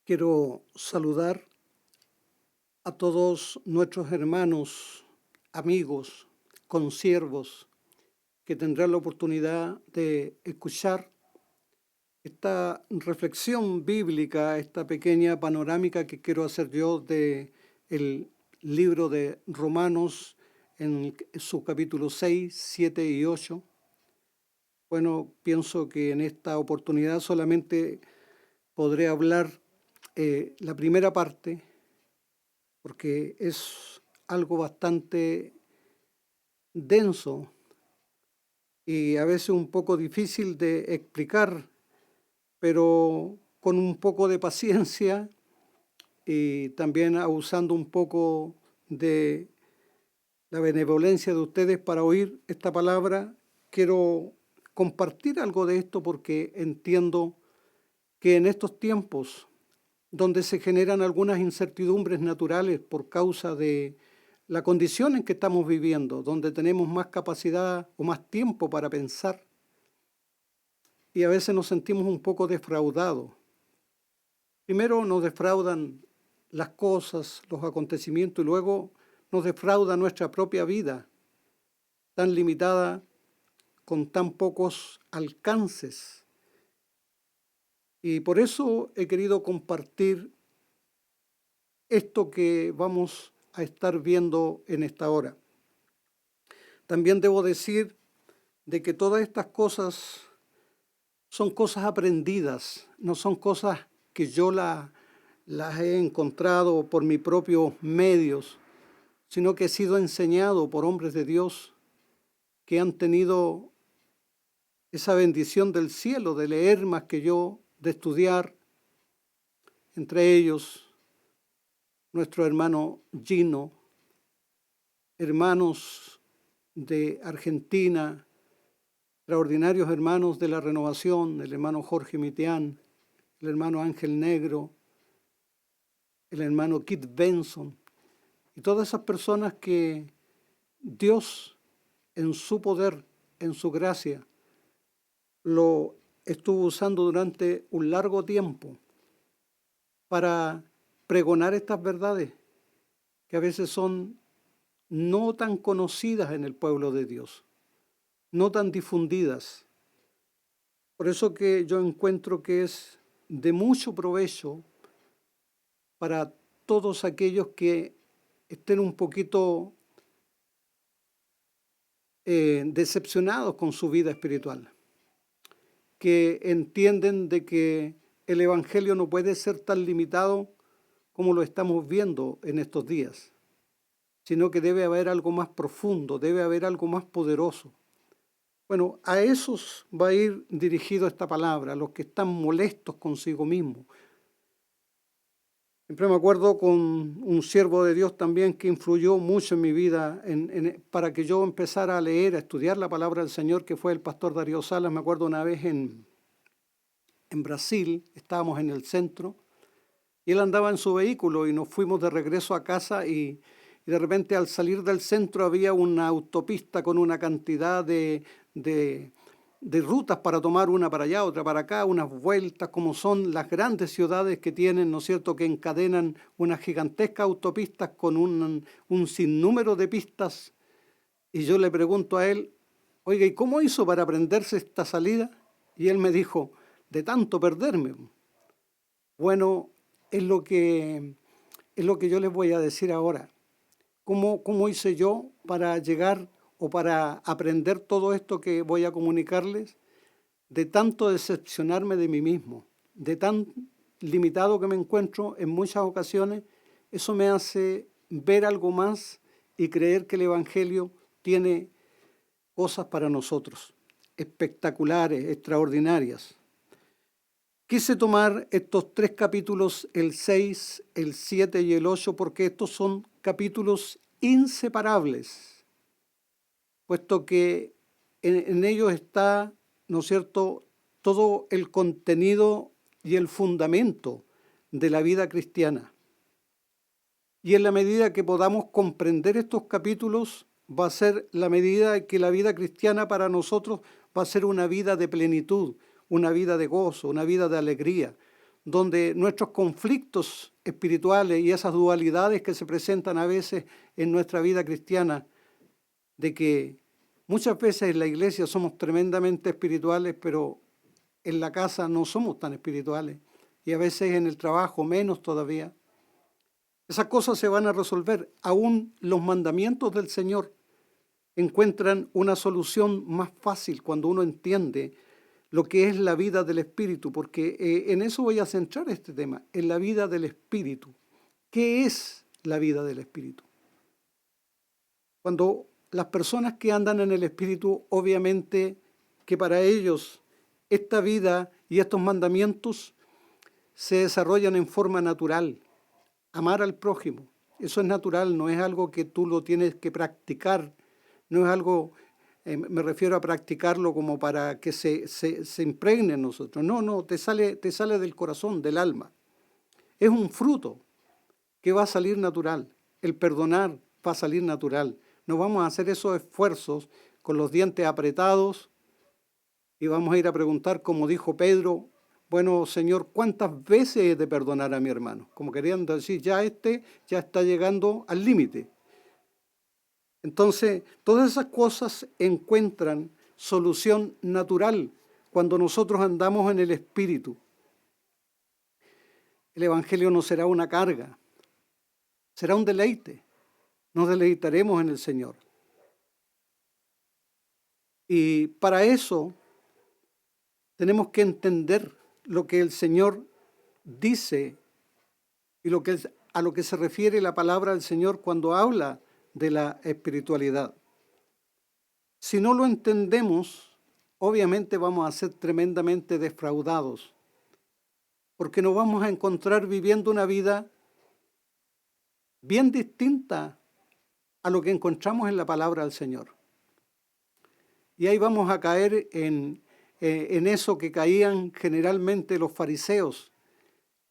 Quiero saludar a todos nuestros hermanos, amigos, consiervos que tendrán la oportunidad de escuchar esta reflexión bíblica, esta pequeña panorámica que quiero hacer yo de el libro de Romanos en su capítulo 6, 7 y 8. Bueno, pienso que en esta oportunidad solamente podré hablar la primera parte, porque es algo bastante denso y a veces un poco difícil de explicar, pero con un poco de paciencia y también abusando un poco de la benevolencia de ustedes para oír esta palabra, quiero compartir algo de esto porque entiendo que en estos tiempos donde se generan algunas incertidumbres naturales por causa de la condición en que estamos viviendo, donde tenemos más capacidad o más tiempo para pensar y a veces nos sentimos un poco defraudados. Primero nos defraudan las cosas, los acontecimientos y luego nos defrauda nuestra propia vida, tan limitada, con tan pocos alcances. Y por eso he querido compartir esto que vamos a estar viendo en esta hora. También debo decir de que todas estas cosas son cosas aprendidas, no son cosas que yo las he encontrado por mis propios medios, sino que he sido enseñado por hombres de Dios que han tenido esa bendición del cielo de leer más que yo, de estudiar, entre ellos nuestro hermano Gino, hermanos de Argentina, extraordinarios hermanos de la Renovación, el hermano Jorge Mitián, el hermano Ángel Negro, el hermano Kit Benson, y todas esas personas que Dios en su poder, en su gracia, lo estuvo usando durante un largo tiempo para pregonar estas verdades que a veces son no tan conocidas en el pueblo de Dios, no tan difundidas. Por eso que yo encuentro que es de mucho provecho para todos aquellos que estén un poquito decepcionados con su vida espiritual, que entienden de que el Evangelio no puede ser tan limitado como lo estamos viendo en estos días, sino que debe haber algo más profundo, debe haber algo más poderoso. Bueno, a esos va a ir dirigido esta palabra, a los que están molestos consigo mismos. Siempre me acuerdo con un siervo de Dios también que influyó mucho en mi vida para que yo empezara a leer, a estudiar la palabra del Señor, que fue el pastor Darío Salas. Me acuerdo una vez en Brasil, estábamos en el centro, y él andaba en su vehículo y nos fuimos de regreso a casa y de repente al salir del centro había una autopista con una cantidad de rutas para tomar, una para allá, otra para acá, unas vueltas, como son las grandes ciudades que tienen, ¿no es cierto?, que encadenan unas gigantescas autopistas con un sinnúmero de pistas. Y yo le pregunto a él, oiga, ¿y cómo hizo para aprenderse esta salida? Y él me dijo, de tanto perderme. Bueno, es lo que yo les voy a decir ahora. ¿Cómo hice yo para llegar o para aprender todo esto que voy a comunicarles? De tanto decepcionarme de mí mismo, de tan limitado que me encuentro en muchas ocasiones, eso me hace ver algo más y creer que el Evangelio tiene cosas para nosotros, espectaculares, extraordinarias. Quise tomar estos tres capítulos, el 6, el 7 y el 8, porque estos son capítulos inseparables, puesto que en ellos está, ¿no es cierto?, todo el contenido y el fundamento de la vida cristiana. Y en la medida que podamos comprender estos capítulos, va a ser la medida que la vida cristiana para nosotros va a ser una vida de plenitud, una vida de gozo, una vida de alegría, donde nuestros conflictos espirituales y esas dualidades que se presentan a veces en nuestra vida cristiana, de que muchas veces en la iglesia somos tremendamente espirituales, pero en la casa no somos tan espirituales, y a veces en el trabajo menos todavía. Esas cosas se van a resolver. Aún los mandamientos del Señor encuentran una solución más fácil cuando uno entiende lo que es la vida del Espíritu, porque en eso voy a centrar este tema, en la vida del Espíritu. ¿Qué es la vida del Espíritu? Cuando las personas que andan en el Espíritu, obviamente que para ellos esta vida y estos mandamientos se desarrollan en forma natural. Amar al prójimo, eso es natural, no es algo que tú lo tienes que practicar, no es algo, me refiero a practicarlo como para que se impregne en nosotros. No, te sale del corazón, del alma. Es un fruto que va a salir natural. El perdonar va a salir natural. No vamos a hacer esos esfuerzos con los dientes apretados y vamos a ir a preguntar, como dijo Pedro, bueno, Señor, ¿cuántas veces he de perdonar a mi hermano? Como querían decir, ya está llegando al límite. Entonces, todas esas cosas encuentran solución natural cuando nosotros andamos en el Espíritu. El Evangelio no será una carga, será un deleite. Nos deleitaremos en el Señor. Y para eso tenemos que entender lo que el Señor dice y a lo que se refiere la palabra del Señor cuando habla de la espiritualidad. Si no lo entendemos, obviamente vamos a ser tremendamente defraudados, porque nos vamos a encontrar viviendo una vida bien distinta a lo que encontramos en la palabra del Señor. Y ahí vamos a caer en eso que caían generalmente los fariseos,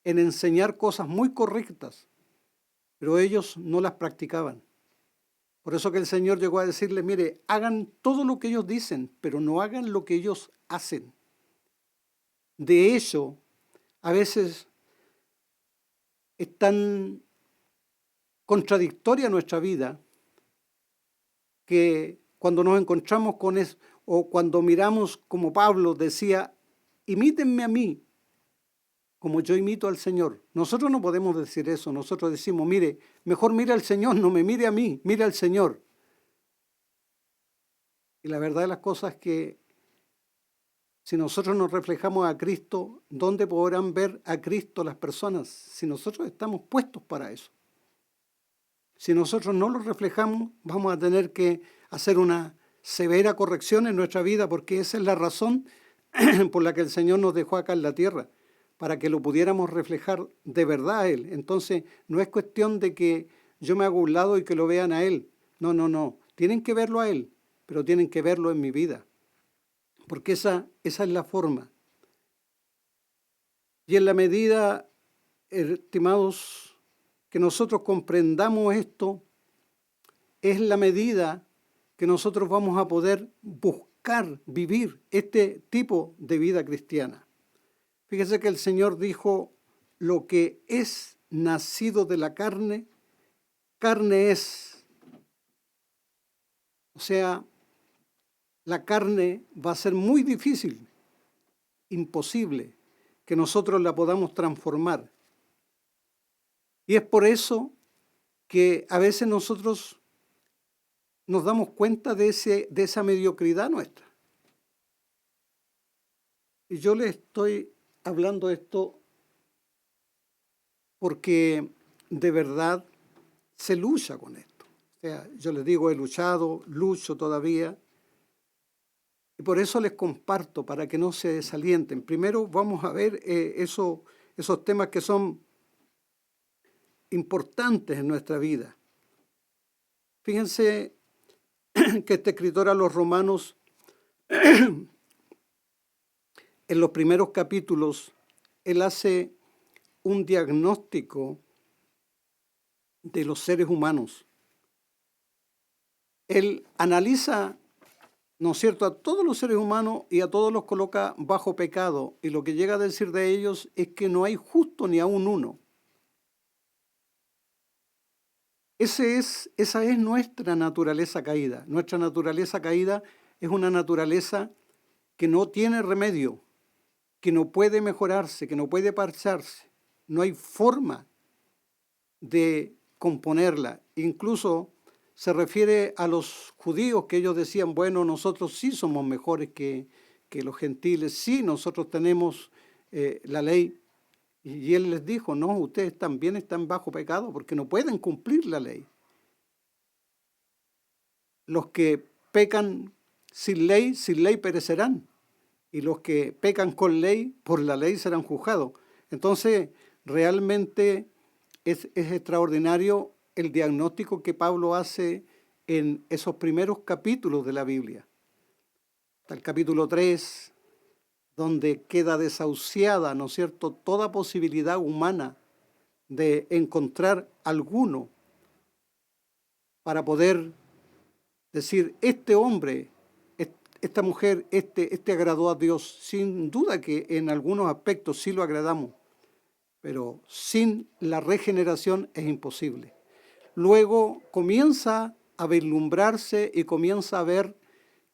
en enseñar cosas muy correctas, pero ellos no las practicaban. Por eso que el Señor llegó a decirle, mire, hagan todo lo que ellos dicen, pero no hagan lo que ellos hacen. De hecho, a veces es tan contradictoria nuestra vida que cuando nos encontramos con eso, o cuando miramos como Pablo decía, imítenme a mí, como yo imito al Señor. Nosotros no podemos decir eso, nosotros decimos, mire, mejor mire al Señor, no me mire a mí, mire al Señor. Y la verdad de las cosas es que si nosotros nos reflejamos a Cristo, ¿dónde podrán ver a Cristo las personas? Si nosotros estamos puestos para eso. Si nosotros no lo reflejamos, vamos a tener que hacer una severa corrección en nuestra vida, porque esa es la razón por la que el Señor nos dejó acá en la tierra, para que lo pudiéramos reflejar de verdad a Él. Entonces, no es cuestión de que yo me haga un lado y que lo vean a Él. No. Tienen que verlo a Él, pero tienen que verlo en mi vida, porque esa es la forma. Y en la medida, estimados, que nosotros comprendamos esto, es la medida que nosotros vamos a poder buscar vivir este tipo de vida cristiana. Fíjese que el Señor dijo, lo que es nacido de la carne, carne es. O sea, la carne va a ser muy difícil, imposible, que nosotros la podamos transformar. Y es por eso que a veces nosotros nos damos cuenta de esa mediocridad nuestra. Y yo les estoy hablando esto porque de verdad se lucha con esto. O sea, yo les digo, he luchado, lucho todavía. Y por eso les comparto, para que no se desalienten. Primero vamos a ver esos temas que son importantes en nuestra vida. Fíjense que este escritor a los Romanos, en los primeros capítulos, él hace un diagnóstico de los seres humanos. Él analiza ¿no es cierto?, a todos los seres humanos y a todos los coloca bajo pecado. Y lo que llega a decir de ellos es que no hay justo ni aun uno. Esa es nuestra naturaleza caída. Nuestra naturaleza caída es una naturaleza que no tiene remedio, que no puede mejorarse, que no puede parcharse. No hay forma de componerla. Incluso se refiere a los judíos, que ellos decían, bueno, nosotros sí somos mejores que los gentiles, sí, nosotros tenemos la ley. Y él les dijo, no, ustedes también están bajo pecado porque no pueden cumplir la ley. Los que pecan sin ley perecerán. Y los que pecan con ley, por la ley serán juzgados. Entonces, realmente es extraordinario el diagnóstico que Pablo hace en esos primeros capítulos de la Biblia. Hasta el capítulo 3, donde queda desahuciada, ¿no es cierto?, toda posibilidad humana de encontrar alguno para poder decir, este hombre, esta mujer, este agradó a Dios. Sin duda que en algunos aspectos sí lo agradamos, pero sin la regeneración es imposible. Luego comienza a vislumbrarse y comienza a ver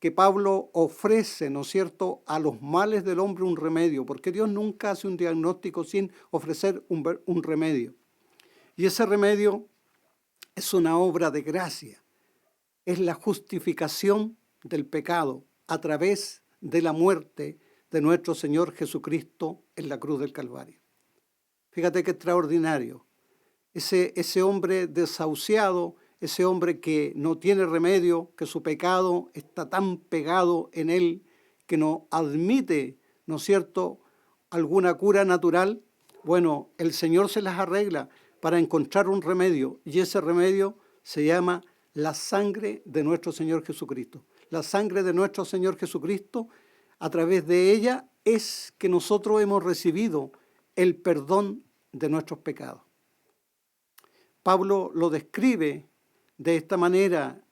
que Pablo ofrece, ¿no es cierto?, a los males del hombre un remedio, porque Dios nunca hace un diagnóstico sin ofrecer un remedio. Y ese remedio es una obra de gracia, es la justificación del pecado a través de la muerte de nuestro Señor Jesucristo en la cruz del Calvario. Fíjate qué extraordinario. Ese hombre desahuciado, ese hombre que no tiene remedio, que su pecado está tan pegado en él que no admite, ¿no es cierto?, alguna cura natural. Bueno, el Señor se las arregla para encontrar un remedio, y ese remedio se llama la sangre de nuestro Señor Jesucristo. La sangre de nuestro Señor Jesucristo, a través de ella es que nosotros hemos recibido el perdón de nuestros pecados. Pablo lo describe de esta manera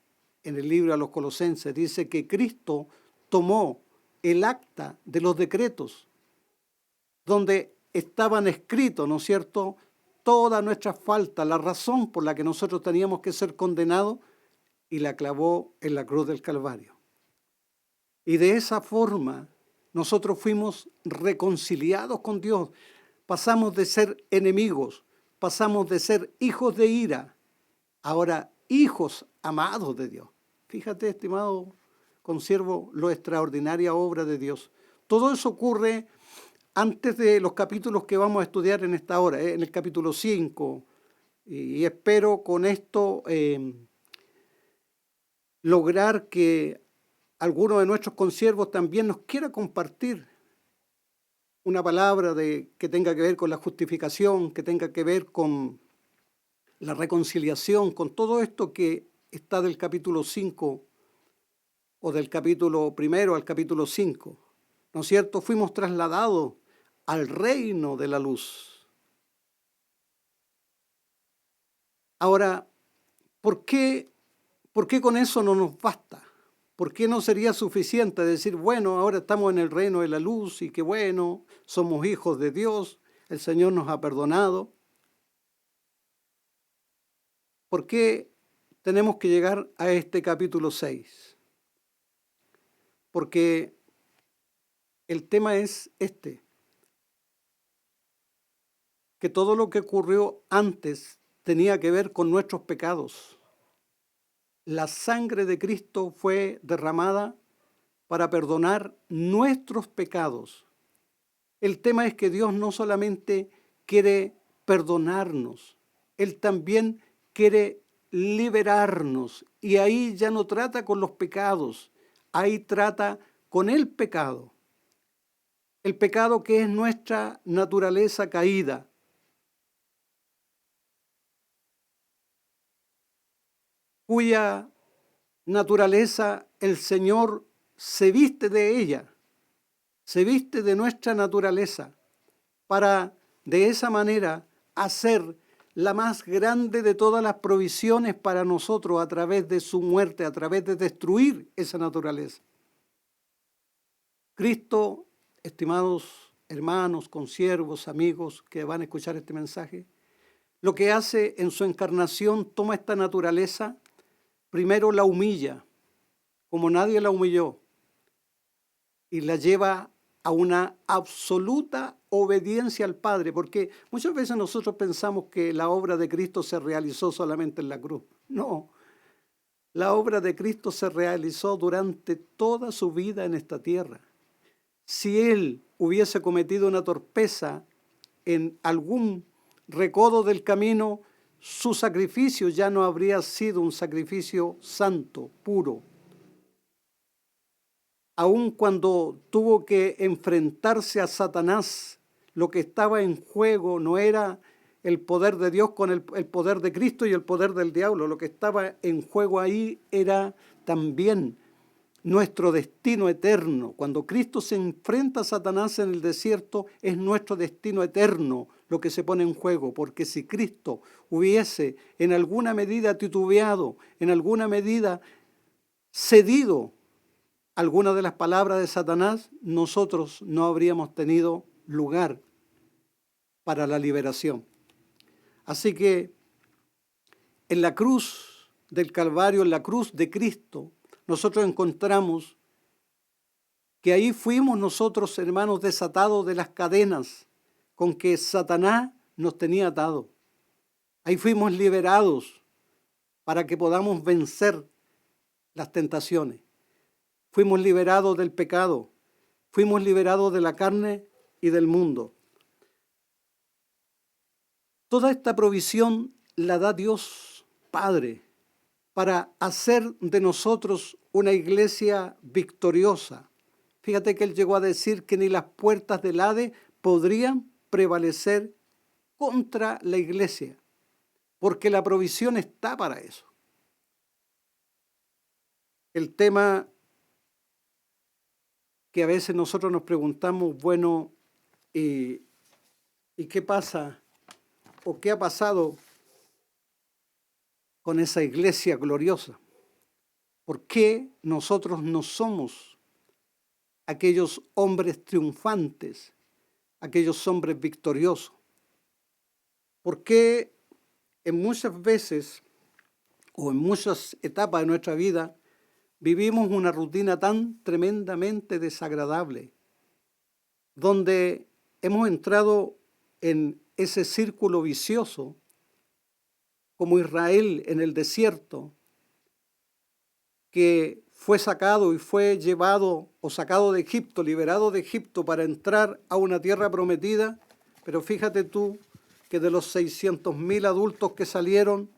en el libro a los Colosenses. Dice que Cristo tomó el acta de los decretos donde estaban escritos, ¿no es cierto?, todas nuestras faltas, la razón por la que nosotros teníamos que ser condenados, y la clavó en la cruz del Calvario. Y de esa forma nosotros fuimos reconciliados con Dios. Pasamos de ser enemigos, pasamos de ser hijos de ira, ahora hijos amados de Dios. Fíjate, estimado consiervo, lo extraordinaria obra de Dios. Todo eso ocurre antes de los capítulos que vamos a estudiar en esta hora, en el capítulo 5, y espero con esto lograr que alguno de nuestros consiervos también nos quiera compartir una palabra que tenga que ver con la justificación, que tenga que ver con la reconciliación, con todo esto que está del capítulo 5 o del capítulo 1 al capítulo 5. ¿No es cierto? Fuimos trasladados al reino de la luz. Ahora, ¿por qué con eso no nos basta? ¿Por qué no sería suficiente decir, bueno, ahora estamos en el reino de la luz y qué bueno, somos hijos de Dios, el Señor nos ha perdonado? ¿Por qué tenemos que llegar a este capítulo 6? Porque el tema es que todo lo que ocurrió antes tenía que ver con nuestros pecados. La sangre de Cristo fue derramada para perdonar nuestros pecados. El tema es que Dios no solamente quiere perdonarnos, Él también quiere liberarnos. Y ahí ya no trata con los pecados, ahí trata con el pecado. El pecado que es nuestra naturaleza caída. Cuya naturaleza el Señor se viste de ella, se viste de nuestra naturaleza, para de esa manera hacer la más grande de todas las provisiones para nosotros a través de su muerte, a través de destruir esa naturaleza. Cristo, estimados hermanos, consiervos, amigos que van a escuchar este mensaje, lo que hace en su encarnación, toma esta naturaleza, primero la humilla, como nadie la humilló, y la lleva a una absoluta obediencia al Padre, porque muchas veces nosotros pensamos que la obra de Cristo se realizó solamente en la cruz. No, la obra de Cristo se realizó durante toda su vida en esta tierra. Si Él hubiese cometido una torpeza en algún recodo del camino, su sacrificio ya no habría sido un sacrificio santo, puro. Aun cuando tuvo que enfrentarse a Satanás, lo que estaba en juego no era el poder de Dios con el poder de Cristo y el poder del diablo. Lo que estaba en juego ahí era también nuestro destino eterno. Cuando Cristo se enfrenta a Satanás en el desierto, es nuestro destino eterno lo que se pone en juego, porque si Cristo hubiese en alguna medida titubeado, en alguna medida cedido alguna de las palabras de Satanás, nosotros no habríamos tenido lugar para la liberación. Así que en la cruz del Calvario, en la cruz de Cristo, nosotros encontramos que ahí fuimos nosotros, hermanos, desatados de las cadenas con que Satanás nos tenía atados. Ahí fuimos liberados para que podamos vencer las tentaciones. Fuimos liberados del pecado, fuimos liberados de la carne y del mundo. Toda esta provisión la da Dios Padre para hacer de nosotros una iglesia victoriosa. Fíjate que Él llegó a decir que ni las puertas del Hades podrían prevalecer contra la iglesia, porque la provisión está para eso. El tema que a veces nosotros nos preguntamos, bueno, ¿y qué pasa o qué ha pasado con esa iglesia gloriosa? ¿Por qué nosotros no somos aquellos hombres triunfantes, aquellos hombres victoriosos? ¿Por qué en muchas veces o en muchas etapas de nuestra vida vivimos una rutina tan tremendamente desagradable, donde hemos entrado en ese círculo vicioso, como Israel en el desierto, que fue sacado y fue llevado o sacado de Egipto, liberado de Egipto para entrar a una tierra prometida? Pero fíjate tú que de los 600.000 adultos que salieron,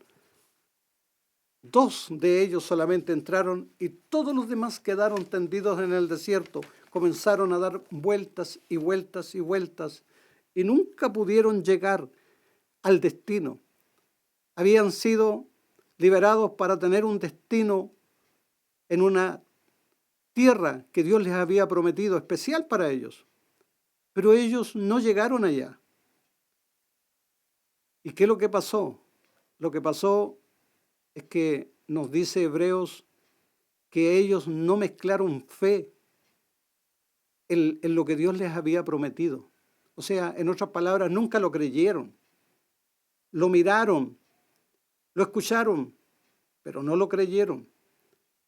2 de ellos solamente entraron y todos los demás quedaron tendidos en el desierto. Comenzaron a dar vueltas y vueltas y vueltas y nunca pudieron llegar al destino. Habían sido liberados para tener un destino en una tierra que Dios les había prometido especial para ellos, pero ellos no llegaron allá. ¿Y qué es lo que pasó? Lo que pasó es que nos dice Hebreos que ellos no mezclaron fe en lo que Dios les había prometido. O sea, en otras palabras, nunca lo creyeron. Lo miraron, lo escucharon, pero no lo creyeron.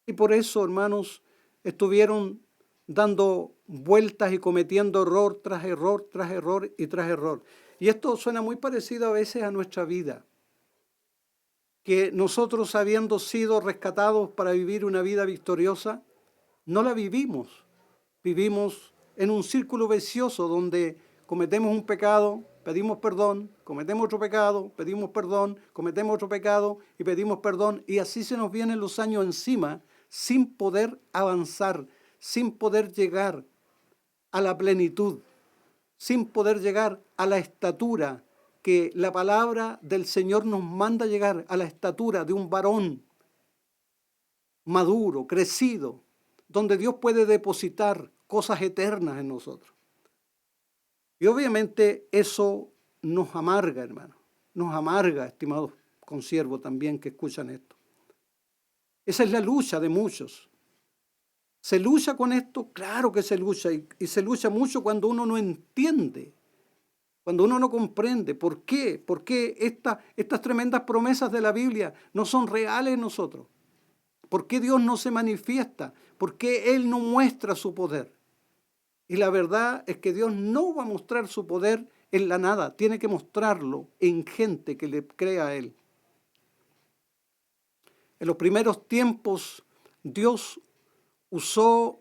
Y por eso, hermanos, estuvieron dando vueltas y cometiendo error tras error, tras error y tras error. Y esto suena muy parecido a veces a nuestra vida, que nosotros, habiendo sido rescatados para vivir una vida victoriosa, no la vivimos. Vivimos en un círculo vicioso donde cometemos un pecado, pedimos perdón, cometemos otro pecado, pedimos perdón, cometemos otro pecado y pedimos perdón, y así se nos vienen los años encima sin poder avanzar, sin poder llegar a la plenitud, sin poder llegar a la estatura que la palabra del Señor nos manda llegar, a la estatura de un varón maduro, crecido, donde Dios puede depositar cosas eternas en nosotros. Y obviamente eso nos amarga, hermano, nos amarga, estimados consiervos también que escuchan esto. Esa es la lucha de muchos. ¿Se lucha con esto? Claro que se lucha, y se lucha mucho cuando uno no entiende, cuando uno no comprende por qué estas tremendas promesas de la Biblia no son reales en nosotros. ¿Por qué Dios no se manifiesta? ¿Por qué Él no muestra su poder? Y la verdad es que Dios no va a mostrar su poder en la nada, tiene que mostrarlo en gente que le crea a Él. En los primeros tiempos, Dios usó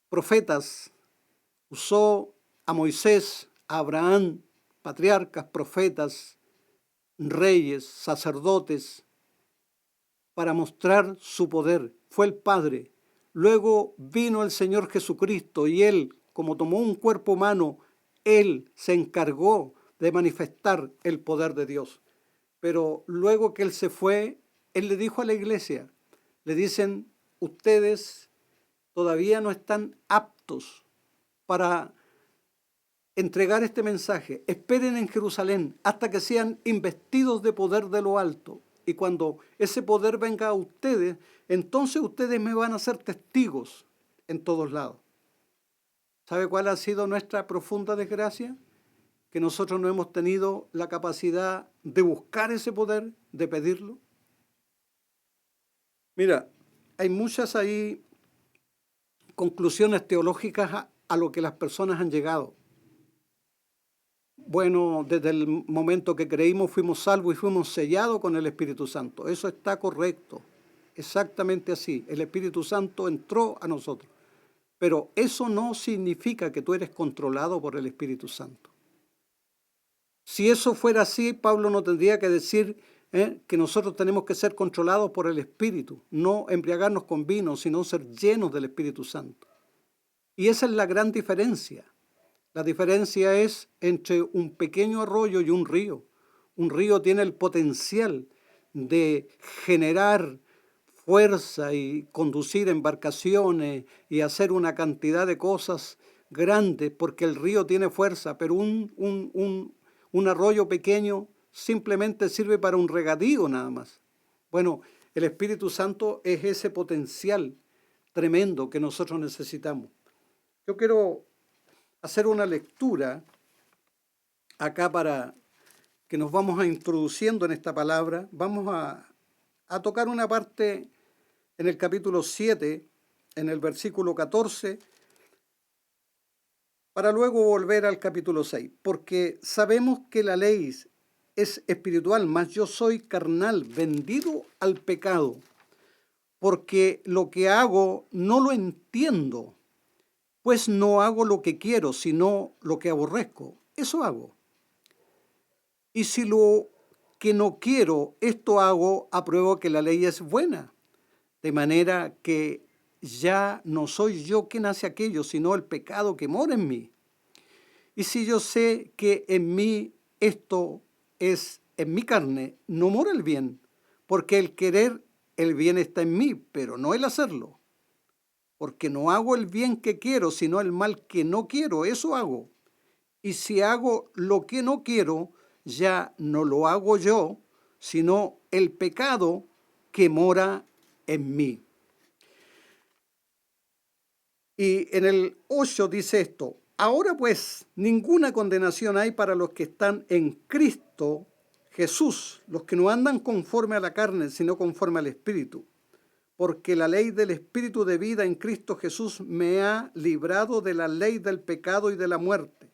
profetas, usó a Moisés, a Abraham, patriarcas, profetas, reyes, sacerdotes, para mostrar su poder. Fue el Padre. Luego vino el Señor Jesucristo y Él, como tomó un cuerpo humano, Él se encargó de manifestar el poder de Dios. Pero luego que Él se fue, Él le dijo a la iglesia, le dicen, ustedes todavía no están aptos para entregar este mensaje. Esperen en Jerusalén hasta que sean investidos de poder de lo alto. Y cuando ese poder venga a ustedes, entonces ustedes me van a ser testigos en todos lados. ¿Sabe cuál ha sido nuestra profunda desgracia? Que nosotros no hemos tenido la capacidad de buscar ese poder, de pedirlo. Mira, hay muchas ahí conclusiones teológicas a lo que las personas han llegado. Bueno, desde el momento que creímos fuimos salvos y fuimos sellados con el Espíritu Santo. Eso está correcto, exactamente así. El Espíritu Santo entró a nosotros. Pero eso no significa que tú eres controlado por el Espíritu Santo. Si eso fuera así, Pablo no tendría que decir que nosotros tenemos que ser controlados por el Espíritu, no embriagarnos con vino, sino ser llenos del Espíritu Santo. Y esa es la gran diferencia. La diferencia es entre un pequeño arroyo y un río. Un río tiene el potencial de generar fuerza y conducir embarcaciones y hacer una cantidad de cosas grandes porque el río tiene fuerza, pero un arroyo pequeño simplemente sirve para un regadío nada más. Bueno, el Espíritu Santo es ese potencial tremendo que nosotros necesitamos. Yo quiero hacer una lectura acá para que nos vamos a introduciendo en esta palabra. Vamos a tocar una parte en el capítulo 7, en el versículo 14, para luego volver al capítulo 6. Porque sabemos que la ley es espiritual, mas yo soy carnal, vendido al pecado, porque lo que hago no lo entiendo. Pues no hago lo que quiero, sino lo que aborrezco. Eso hago. Y si lo que no quiero, esto hago, apruebo que la ley es buena. De manera que ya no soy yo quien hace aquello, sino el pecado que mora en mí. Y si yo sé que en mí esto es en mi carne, no mora el bien, porque el querer el bien está en mí, pero no el hacerlo. Porque no hago el bien que quiero, sino el mal que no quiero, eso hago. Y si hago lo que no quiero, ya no lo hago yo, sino el pecado que mora en mí. Y en el 8 dice esto, ahora pues ninguna condenación hay para los que están en Cristo Jesús, los que no andan conforme a la carne, sino conforme al Espíritu. Porque la ley del Espíritu de vida en Cristo Jesús me ha librado de la ley del pecado y de la muerte.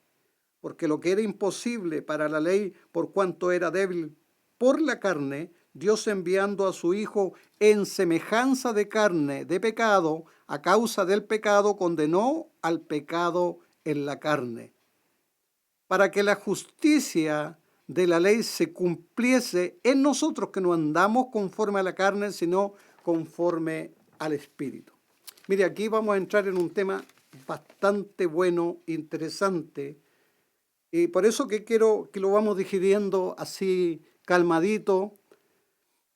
Porque lo que era imposible para la ley, por cuanto era débil por la carne, Dios enviando a su Hijo en semejanza de carne, de pecado, a causa del pecado, condenó al pecado en la carne. Para que la justicia de la ley se cumpliese en nosotros, que no andamos conforme a la carne, sino conforme al Espíritu. Mire, aquí vamos a entrar en un tema bastante bueno, interesante, y por eso que quiero que lo vamos digiriendo así calmadito,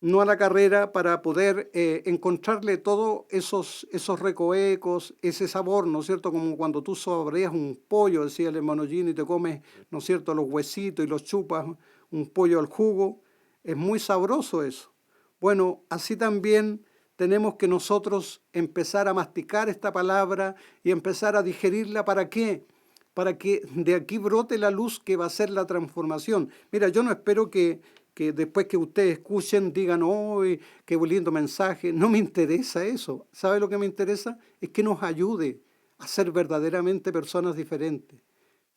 no a la carrera, para poder encontrarle todos esos recovecos, ese sabor, ¿no es cierto? Como cuando tú saboreas un pollo, decía el hermano Gino, y te comes, ¿no es cierto?, los huesitos y los chupas, un pollo al jugo. Es muy sabroso eso. Bueno, así también tenemos que nosotros empezar a masticar esta palabra y empezar a digerirla. ¿Para qué? Para que de aquí brote la luz que va a ser la transformación. Mira, yo no espero que después que ustedes escuchen digan, ¡oh, qué lindo mensaje! No me interesa eso. ¿Sabe lo que me interesa? Es que nos ayude a ser verdaderamente personas diferentes.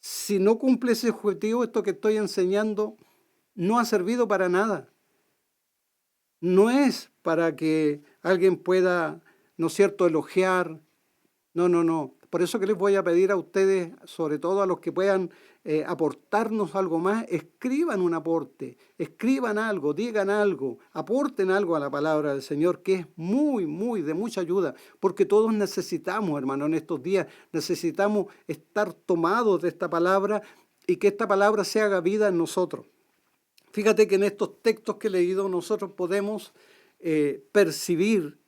Si no cumple ese objetivo, esto que estoy enseñando no ha servido para nada. No es para que alguien pueda, ¿no es cierto?, elogiar. No, no, no. Por eso que les voy a pedir a ustedes, sobre todo a los que puedan aportarnos algo más, escriban un aporte, escriban algo, digan algo, aporten algo a la palabra del Señor, que es muy, muy de mucha ayuda, porque todos necesitamos, hermano, en estos días, necesitamos estar tomados de esta palabra y que esta palabra se haga vida en nosotros. Fíjate que en estos textos que he leído nosotros podemos percibir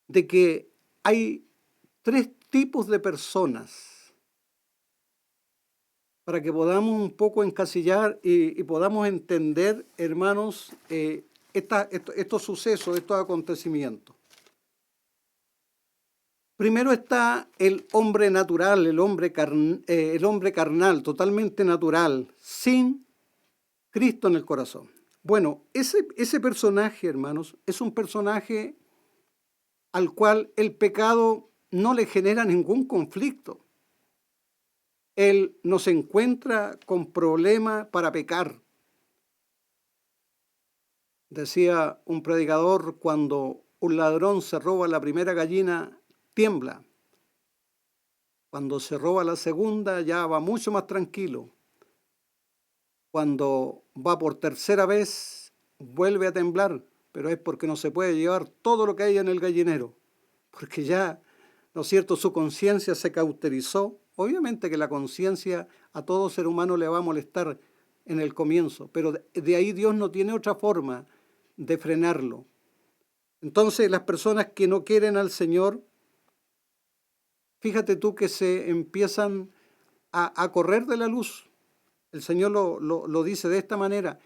de que hay tres tipos de personas para que podamos un poco encasillar y podamos entender, hermanos, estos sucesos, estos acontecimientos. Primero está el hombre natural, el hombre carnal, totalmente natural, sin Cristo en el corazón. Bueno, ese personaje, hermanos, es un personaje al cual el pecado no le genera ningún conflicto. Él no se encuentra con problema para pecar. Decía un predicador, cuando un ladrón se roba la primera gallina, tiembla. Cuando se roba la segunda, ya va mucho más tranquilo. Cuando va por tercera vez, vuelve a temblar, pero es porque no se puede llevar todo lo que hay en el gallinero, porque ya, ¿no es cierto?, su conciencia se cauterizó. Obviamente que la conciencia a todo ser humano le va a molestar en el comienzo, pero de ahí Dios no tiene otra forma de frenarlo. Entonces las personas que no quieren al Señor, fíjate tú que se empiezan a correr de la luz. El Señor lo dice de esta manera: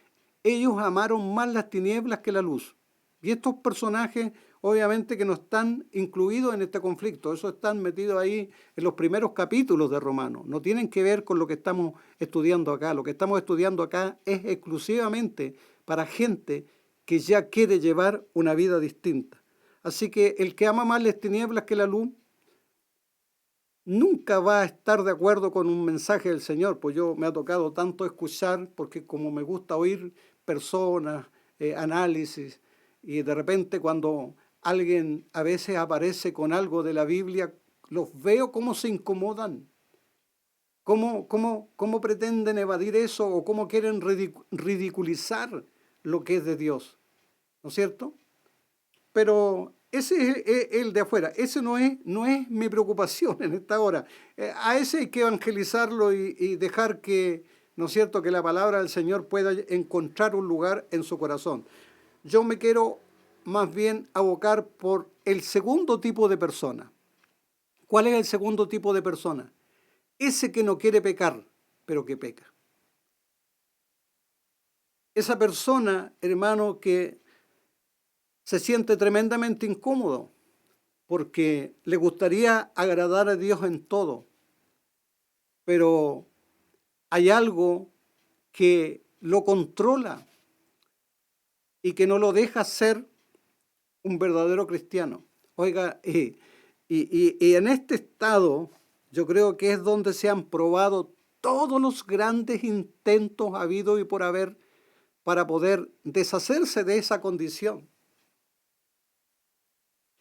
ellos amaron más las tinieblas que la luz. Y estos personajes, obviamente que no están incluidos en este conflicto, eso están metidos ahí en los primeros capítulos de Romanos. No tienen que ver con lo que estamos estudiando acá. Lo que estamos estudiando acá es exclusivamente para gente que ya quiere llevar una vida distinta. Así que el que ama más las tinieblas que la luz nunca va a estar de acuerdo con un mensaje del Señor. Pues yo me ha tocado tanto escuchar, porque como me gusta oír personas, análisis, y de repente cuando alguien a veces aparece con algo de la Biblia, los veo cómo se incomodan, cómo pretenden evadir eso o cómo quieren ridiculizar lo que es de Dios, ¿no es cierto? Pero ese es el de afuera, ese no es mi preocupación en esta hora. A ese hay que evangelizarlo y dejar que, ¿no es cierto?, que la palabra del Señor pueda encontrar un lugar en su corazón. Yo me quiero más bien abocar por el segundo tipo de persona. ¿Cuál es el segundo tipo de persona? Ese que no quiere pecar, pero que peca. Esa persona, hermano, que se siente tremendamente incómodo porque le gustaría agradar a Dios en todo, pero hay algo que lo controla y que no lo deja ser un verdadero cristiano. Oiga, y en este estado yo creo que es donde se han probado todos los grandes intentos habidos y por haber para poder deshacerse de esa condición.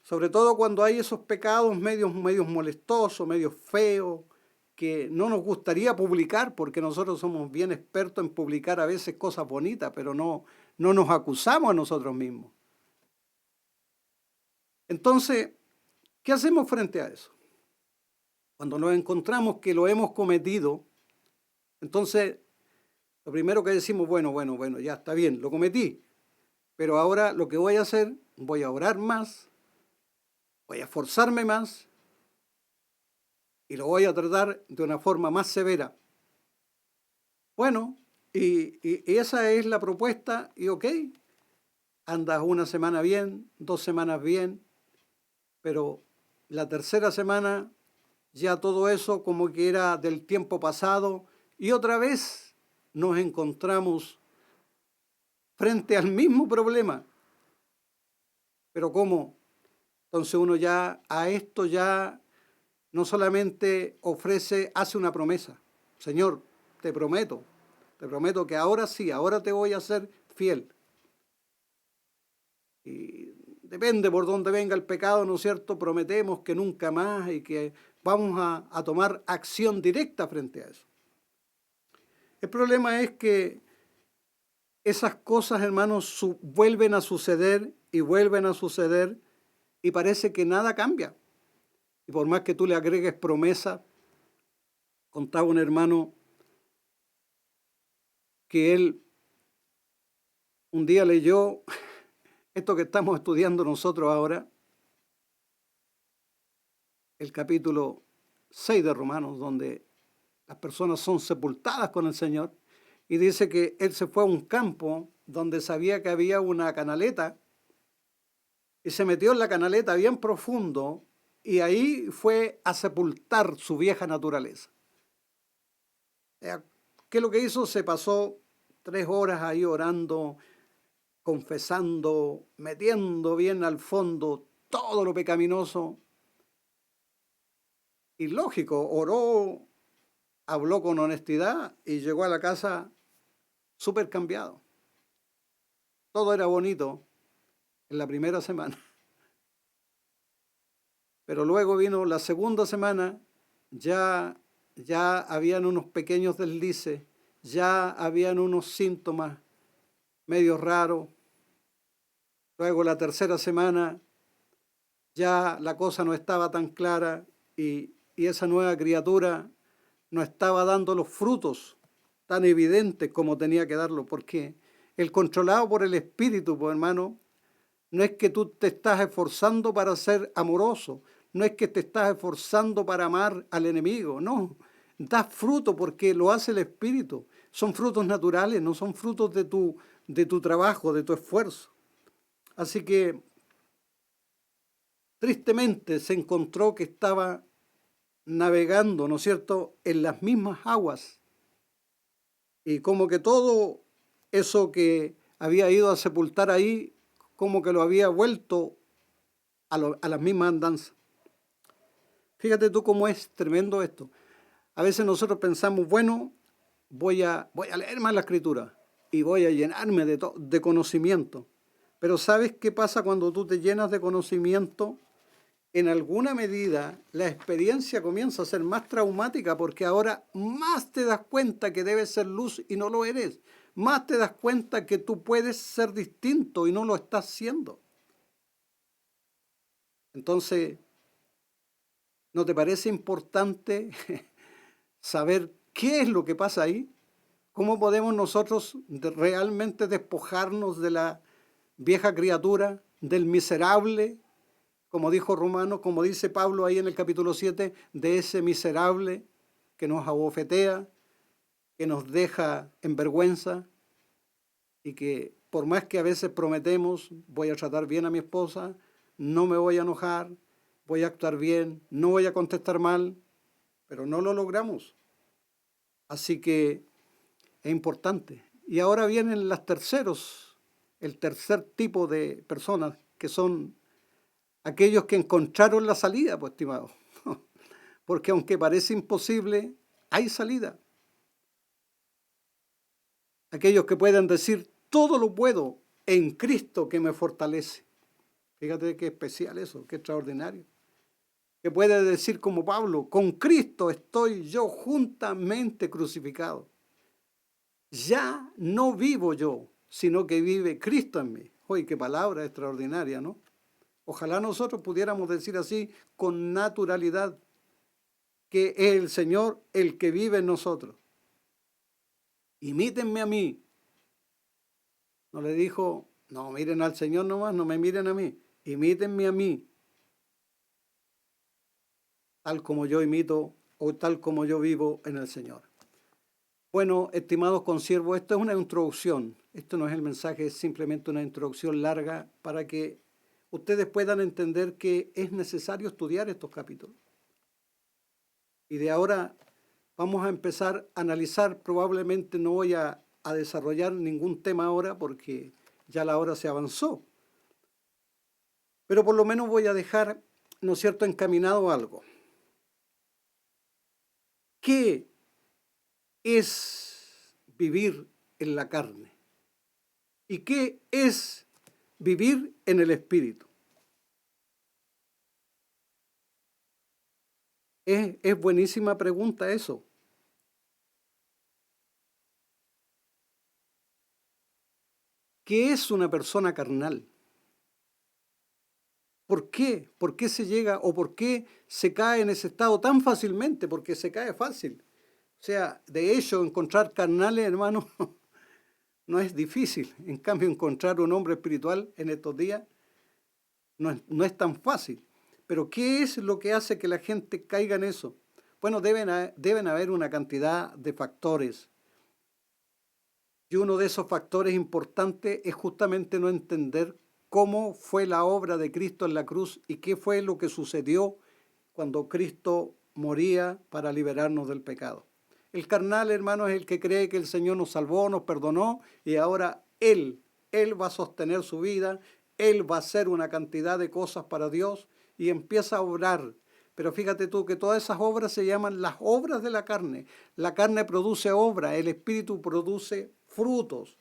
Sobre todo cuando hay esos pecados medios molestosos, medios feos, que no nos gustaría publicar, porque nosotros somos bien expertos en publicar a veces cosas bonitas, pero no nos acusamos a nosotros mismos. Entonces, ¿qué hacemos frente a eso? Cuando nos encontramos que lo hemos cometido, entonces lo primero que decimos, bueno, ya está bien, lo cometí, pero ahora lo que voy a hacer, voy a orar más, voy a esforzarme más y lo voy a tratar de una forma más severa. Bueno, y esa es la propuesta, y ok, Andas una semana bien, 2 semanas bien, pero la tercera semana ya todo eso como que era del tiempo pasado y otra vez nos encontramos frente al mismo problema. Pero ¿cómo? Entonces uno ya a esto ya no solamente hace una promesa. Señor, te prometo que ahora sí, ahora te voy a ser fiel. Y depende por dónde venga el pecado, ¿no es cierto? Prometemos que nunca más y que vamos a tomar acción directa frente a eso. El problema es que esas cosas, hermanos, vuelven a suceder y vuelven a suceder y parece que nada cambia. Y por más que tú le agregues promesa, contaba un hermano que él un día leyó esto que estamos estudiando nosotros ahora, el capítulo 6 de Romanos, donde las personas son sepultadas con el Señor, y dice que él se fue a un campo donde sabía que había una canaleta, y se metió en la canaleta bien profundo, y ahí fue a sepultar su vieja naturaleza. ¿Qué es lo que hizo? Se pasó 3 horas ahí orando, confesando, metiendo bien al fondo todo lo pecaminoso. Y lógico, oró, habló con honestidad y llegó a la casa súper cambiado. Todo era bonito en la primera semana. Pero luego vino la segunda semana, ya habían unos pequeños deslices, ya habían unos síntomas medio raros. Luego la tercera semana ya la cosa no estaba tan clara y esa nueva criatura no estaba dando los frutos tan evidentes como tenía que darlo, porque el controlado por el Espíritu, pues, hermano, no es que tú te estás esforzando para ser amoroso, no es que te estás esforzando para amar al enemigo, no. Das fruto porque lo hace el Espíritu. Son frutos naturales, no son frutos de tu trabajo, de tu esfuerzo. Así que tristemente se encontró que estaba navegando, ¿no es cierto?, en las mismas aguas. Y como que todo eso que había ido a sepultar ahí, como que lo había vuelto a las mismas andanzas. Fíjate tú cómo es tremendo esto. A veces nosotros pensamos, bueno, voy a leer más la Escritura y voy a llenarme de conocimiento. Pero ¿sabes qué pasa cuando tú te llenas de conocimiento? En alguna medida la experiencia comienza a ser más traumática porque ahora más te das cuenta que debes ser luz y no lo eres. Más te das cuenta que tú puedes ser distinto y no lo estás siendo. Entonces, ¿no te parece importante saber qué es lo que pasa ahí? ¿Cómo podemos nosotros realmente despojarnos de la vieja criatura, del miserable, como dijo Romano, como dice Pablo ahí en el capítulo 7, de ese miserable que nos abofetea, que nos deja en vergüenza y que por más que a veces prometemos, voy a tratar bien a mi esposa, no me voy a enojar, voy a actuar bien, no voy a contestar mal, pero no lo logramos. Así que es importante. Y ahora vienen el tercer tipo de personas que son aquellos que encontraron la salida, pues, estimado. Porque aunque parece imposible, hay salida. Aquellos que pueden decir, todo lo puedo en Cristo que me fortalece. Fíjate qué especial eso, qué extraordinario. Que puede decir como Pablo, con Cristo estoy yo juntamente crucificado. Ya no vivo yo, sino que vive Cristo en mí. Oye, qué palabra extraordinaria, ¿no? Ojalá nosotros pudiéramos decir así con naturalidad, que es el Señor el que vive en nosotros. Imítenme a mí. No le dijo, no miren al Señor nomás, no me miren a mí. Imítenme a mí, tal como yo imito o tal como yo vivo en el Señor. Bueno, estimados consiervos, esto es una introducción. Esto no es el mensaje, es simplemente una introducción larga para que ustedes puedan entender que es necesario estudiar estos capítulos. Y de ahora vamos a empezar a analizar. Probablemente no voy a desarrollar ningún tema ahora porque ya la hora se avanzó. Pero por lo menos voy a dejar, ¿no es cierto?, encaminado algo. ¿Qué es vivir en la carne? ¿Y qué es vivir en el espíritu? Es buenísima pregunta eso. ¿Qué es una persona carnal? ¿Por qué? ¿Por qué se llega o por qué se cae en ese estado tan fácilmente? Porque se cae fácil. O sea, de hecho, encontrar carnales, hermano, no es difícil. En cambio, encontrar un hombre espiritual en estos días no es tan fácil. Pero ¿qué es lo que hace que la gente caiga en eso? Bueno, deben haber una cantidad de factores. Y uno de esos factores importantes es justamente no entender cómo fue la obra de Cristo en la cruz y qué fue lo que sucedió cuando Cristo moría para liberarnos del pecado. El carnal, hermano, es el que cree que el Señor nos salvó, nos perdonó y ahora Él va a sostener su vida, Él va a hacer una cantidad de cosas para Dios y empieza a obrar. Pero fíjate tú que todas esas obras se llaman las obras de la carne. La carne produce obra, el Espíritu produce frutos.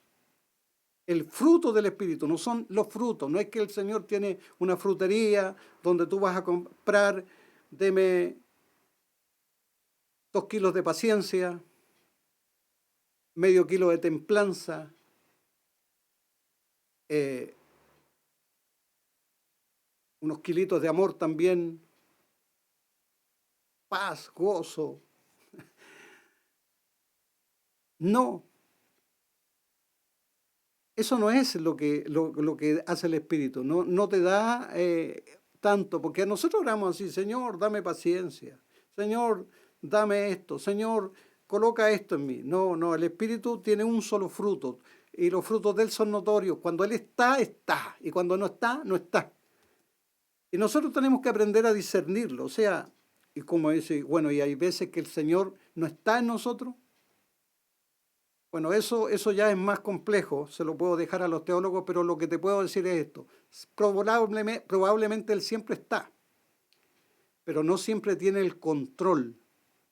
El fruto del Espíritu, no son los frutos. No es que el Señor tiene una frutería donde tú vas a comprar, deme 2 kilos de paciencia, medio kilo de templanza, eh, unos kilitos de amor también, paz, gozo. No, eso no es lo que hace el Espíritu. No te da tanto, porque nosotros oramos así: Señor, dame paciencia. Señor, dame esto. Señor, coloca esto en mí. No, el Espíritu tiene un solo fruto y los frutos de Él son notorios. Cuando Él está, está. Y cuando no está, no está. Y nosotros tenemos que aprender a discernirlo. O sea, y como dice, bueno, y hay veces que el Señor no está en nosotros. Bueno, eso ya es más complejo, se lo puedo dejar a los teólogos, pero lo que te puedo decir es esto: probablemente Él siempre está, pero no siempre tiene el control,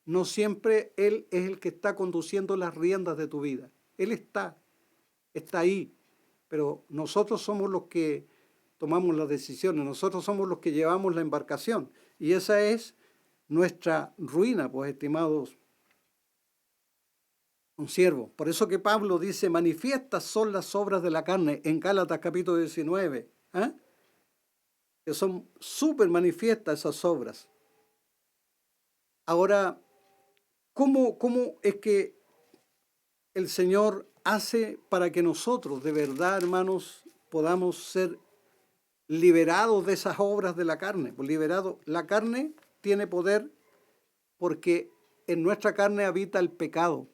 no siempre Él es el que está conduciendo las riendas de tu vida. Él está ahí, pero nosotros somos los que tomamos las decisiones, nosotros somos los que llevamos la embarcación, y esa es nuestra ruina, pues, estimados consiervos. Por eso que Pablo dice: manifiestas son las obras de la carne, en Gálatas capítulo 19, ¿eh? Que son súper manifiestas esas obras. Ahora, ¿cómo es que el Señor hace para que nosotros, de verdad, hermanos, podamos ser liberados de esas obras de la carne? Pues liberados, la carne tiene poder porque en nuestra carne habita el pecado.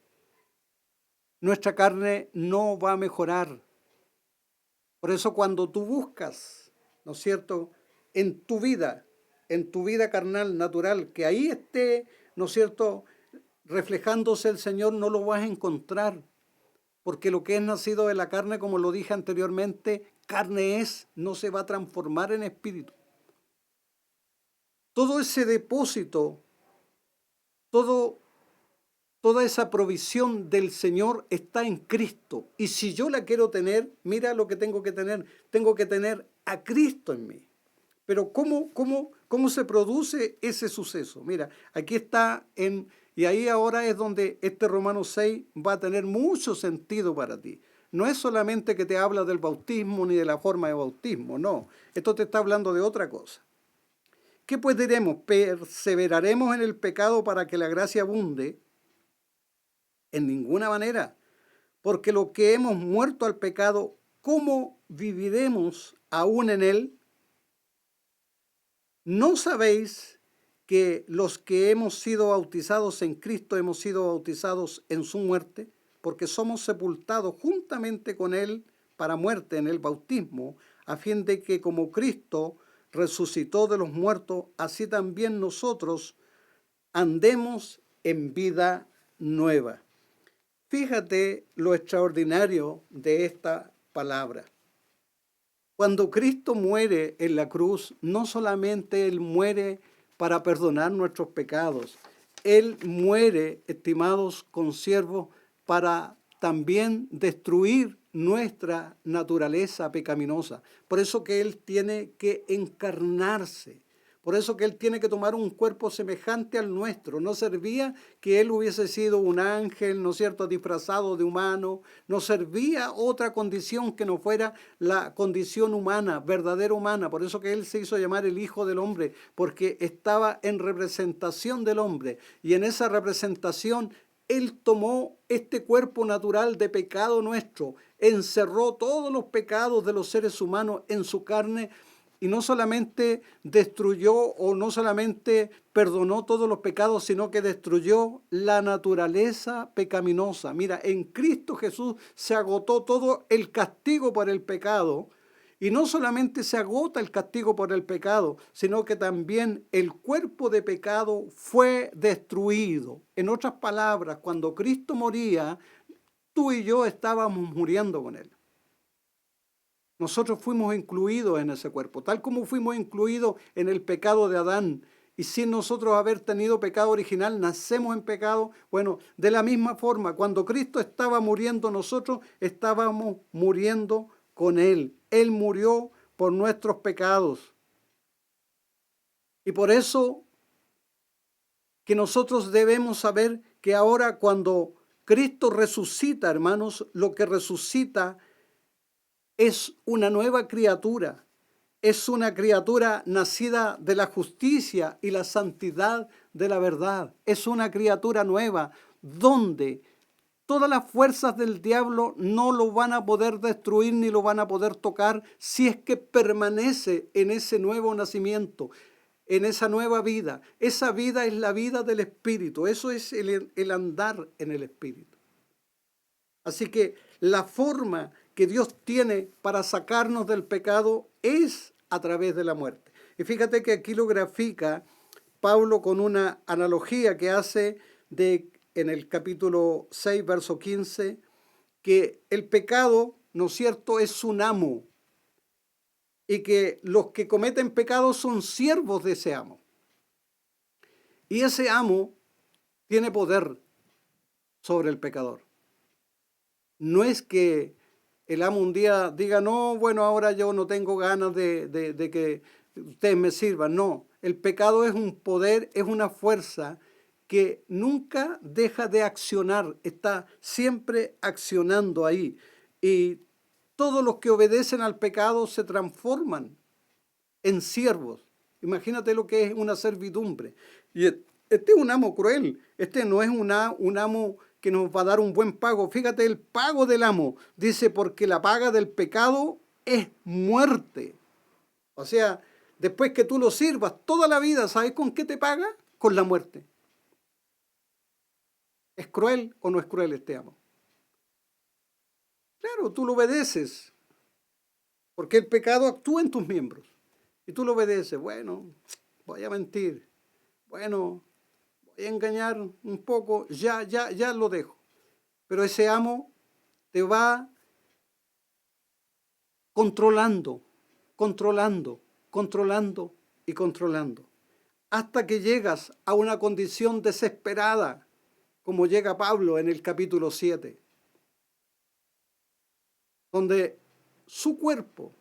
Nuestra carne no va a mejorar. Por eso cuando tú buscas, ¿no es cierto?, en tu vida carnal, natural, que ahí esté, ¿no es cierto?, reflejándose el Señor, no lo vas a encontrar. Porque lo que es nacido de la carne, como lo dije anteriormente, carne es, no se va a transformar en espíritu. Todo ese depósito, toda esa provisión del Señor está en Cristo. Y si yo la quiero tener, mira lo que tengo que tener a Cristo en mí. Pero ¿cómo se produce ese suceso? Mira, aquí está y ahí ahora es donde este Romanos 6 va a tener mucho sentido para ti. No es solamente que te habla del bautismo ni de la forma de bautismo, no. Esto te está hablando de otra cosa. ¿Qué pues diremos? ¿Perseveraremos en el pecado para que la gracia abunde? En ninguna manera. Porque lo que hemos muerto al pecado, ¿cómo viviremos aún en él? ¿No sabéis que los que hemos sido bautizados en Cristo hemos sido bautizados en su muerte, porque somos sepultados juntamente con Él para muerte en el bautismo, a fin de que como Cristo resucitó de los muertos, así también nosotros andemos en vida nueva. Fíjate lo extraordinario de esta palabra. Cuando Cristo muere en la cruz, no solamente Él muere para perdonar nuestros pecados, Él muere, estimados consiervos, para también destruir nuestra naturaleza pecaminosa. Por eso que Él tiene que encarnarse. Por eso que Él tiene que tomar un cuerpo semejante al nuestro. No servía que Él hubiese sido un ángel, ¿no es cierto?, disfrazado de humano. No servía otra condición que no fuera la condición humana, verdadera humana. Por eso que Él se hizo llamar el Hijo del Hombre, porque estaba en representación del hombre. Y en esa representación Él tomó este cuerpo natural de pecado nuestro, encerró todos los pecados de los seres humanos en su carne, y no solamente destruyó o no solamente perdonó todos los pecados, sino que destruyó la naturaleza pecaminosa. Mira, en Cristo Jesús se agotó todo el castigo por el pecado. Y no solamente se agota el castigo por el pecado, sino que también el cuerpo de pecado fue destruido. En otras palabras, cuando Cristo moría, tú y yo estábamos muriendo con Él. Nosotros fuimos incluidos en ese cuerpo, tal como fuimos incluidos en el pecado de Adán. Y sin nosotros haber tenido pecado original, nacemos en pecado. Bueno, de la misma forma, cuando Cristo estaba muriendo, nosotros estábamos muriendo con Él. Él murió por nuestros pecados. Y por eso que nosotros debemos saber que ahora cuando Cristo resucita, hermanos, lo que resucita es una nueva criatura, es una criatura nacida de la justicia y la santidad de la verdad. Es una criatura nueva donde todas las fuerzas del diablo no lo van a poder destruir ni lo van a poder tocar si es que permanece en ese nuevo nacimiento, en esa nueva vida. Esa vida es la vida del Espíritu, eso es el andar en el Espíritu. Así que la forma que Dios tiene para sacarnos del pecado es a través de la muerte. Y fíjate que aquí lo grafica Pablo con una analogía que hace en el capítulo 6, verso 15, que el pecado, ¿no es cierto?, es un amo y que los que cometen pecado son siervos de ese amo. Y ese amo tiene poder sobre el pecador. No es que el amo un día diga, no, bueno, ahora yo no tengo ganas de que ustedes me sirvan. No, el pecado es un poder, es una fuerza que nunca deja de accionar, está siempre accionando ahí. Y todos los que obedecen al pecado se transforman en siervos. Imagínate lo que es una servidumbre. Y este es un amo cruel, este no es un amo que nos va a dar un buen pago. Fíjate el pago del amo. Dice, porque la paga del pecado es muerte. O sea, después que tú lo sirvas toda la vida, ¿sabes con qué te paga? Con la muerte. ¿Es cruel o no es cruel este amo? Claro, tú lo obedeces, porque el pecado actúa en tus miembros. Y tú lo obedeces. Bueno, voy a mentir. Bueno, voy a engañar un poco. Ya lo dejo. Pero ese amo te va controlando, controlando, controlando y controlando, hasta que llegas a una condición desesperada, como llega Pablo en el capítulo 7, donde su cuerpo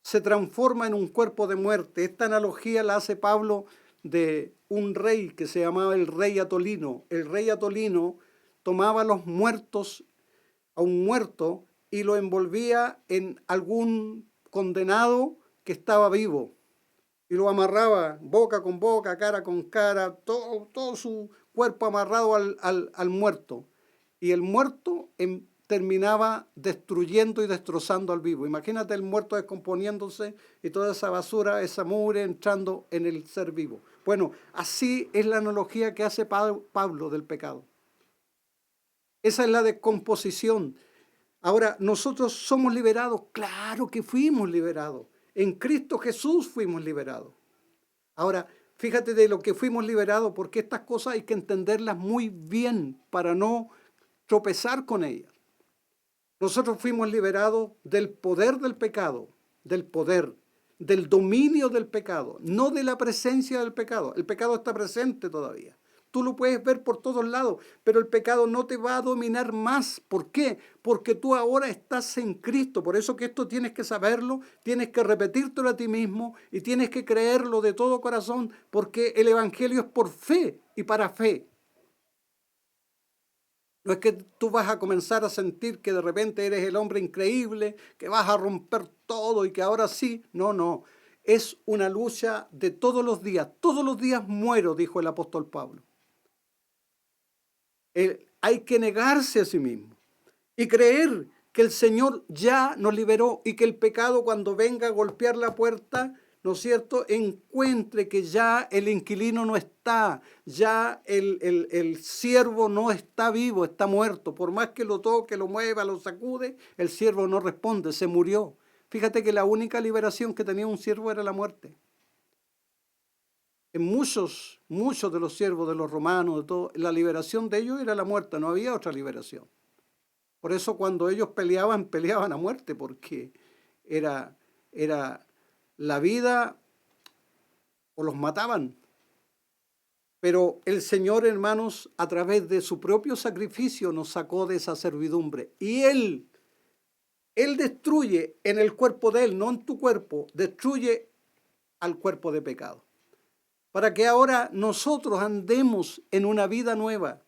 se transforma en un cuerpo de muerte. Esta analogía la hace Pablo de un rey que se llamaba el rey Atolino. El rey Atolino tomaba a los muertos, a un muerto, y lo envolvía en algún condenado que estaba vivo. Y lo amarraba boca con boca, cara con cara, todo su cuerpo amarrado al muerto. Y el muerto terminaba destruyendo y destrozando al vivo. Imagínate el muerto descomponiéndose y toda esa basura, esa mugre entrando en el ser vivo. Bueno, así es la analogía que hace Pablo del pecado. Esa es la descomposición. Ahora, ¿nosotros somos liberados? Claro que fuimos liberados. En Cristo Jesús fuimos liberados. Ahora, fíjate de lo que fuimos liberados, porque estas cosas hay que entenderlas muy bien para no tropezar con ellas. Nosotros fuimos liberados del poder del pecado, del dominio del pecado, no de la presencia del pecado. El pecado está presente todavía. Tú lo puedes ver por todos lados, pero el pecado no te va a dominar más. ¿Por qué? Porque tú ahora estás en Cristo. Por eso que esto tienes que saberlo, tienes que repetírtelo a ti mismo y tienes que creerlo de todo corazón, porque el Evangelio es por fe y para fe. No es que tú vas a comenzar a sentir que de repente eres el hombre increíble, que vas a romper todo y que ahora sí. No, no. Es una lucha de todos los días. Todos los días muero, dijo el apóstol Pablo. Hay que negarse a sí mismo y creer que el Señor ya nos liberó y que el pecado cuando venga a golpear la puerta, ¿no es cierto?, encuentre que ya el inquilino no está, ya el siervo no está vivo, está muerto. Por más que lo toque, lo mueva, lo sacude, el siervo no responde, se murió. Fíjate que la única liberación que tenía un siervo era la muerte. En muchos de los siervos de los romanos, de todo, la liberación de ellos era la muerte, no había otra liberación. Por eso cuando ellos peleaban a muerte, porque era la vida o los mataban. Pero el Señor, hermanos, a través de su propio sacrificio nos sacó de esa servidumbre. Y Él destruye en el cuerpo de Él, no en tu cuerpo, destruye al cuerpo de pecado. Para que ahora nosotros andemos en una vida nueva,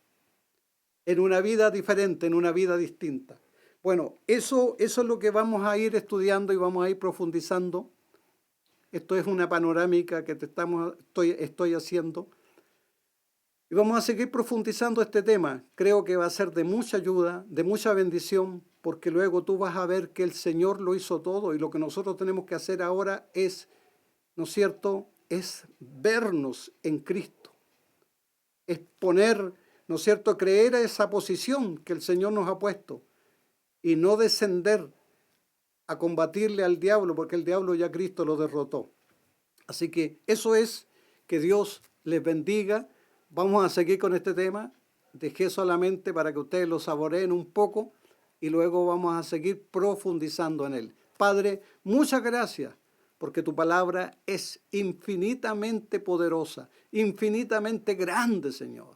en una vida diferente, en una vida distinta. Bueno, eso es lo que vamos a ir estudiando y vamos a ir profundizando. Esto es una panorámica que estoy haciendo. Y vamos a seguir profundizando este tema. Creo que va a ser de mucha ayuda, de mucha bendición, porque luego tú vas a ver que el Señor lo hizo todo y lo que nosotros tenemos que hacer ahora es, ¿no es cierto?, es vernos en Cristo. Es poner, ¿no es cierto?, creer a esa posición que el Señor nos ha puesto y no descender a combatirle al diablo, porque el diablo ya Cristo lo derrotó. Así que eso es, que Dios les bendiga. Vamos a seguir con este tema. Dejé solamente para que ustedes lo saboreen un poco y luego vamos a seguir profundizando en él. Padre, muchas gracias, porque tu palabra es infinitamente poderosa, infinitamente grande, Señor.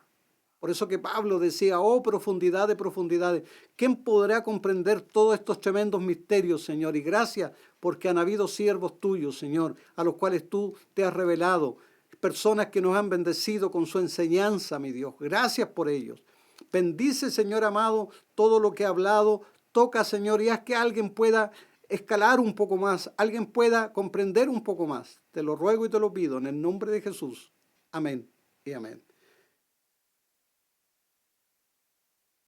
Por eso que Pablo decía, oh profundidad de profundidades, ¿quién podrá comprender todos estos tremendos misterios, Señor? Y gracias porque han habido siervos tuyos, Señor, a los cuales tú te has revelado, personas que nos han bendecido con su enseñanza, mi Dios. Gracias por ellos. Bendice, Señor amado, todo lo que he hablado. Toca, Señor, y haz que alguien pueda escalar un poco más, alguien pueda comprender un poco más. Te lo ruego y te lo pido en el nombre de Jesús. Amén y amén.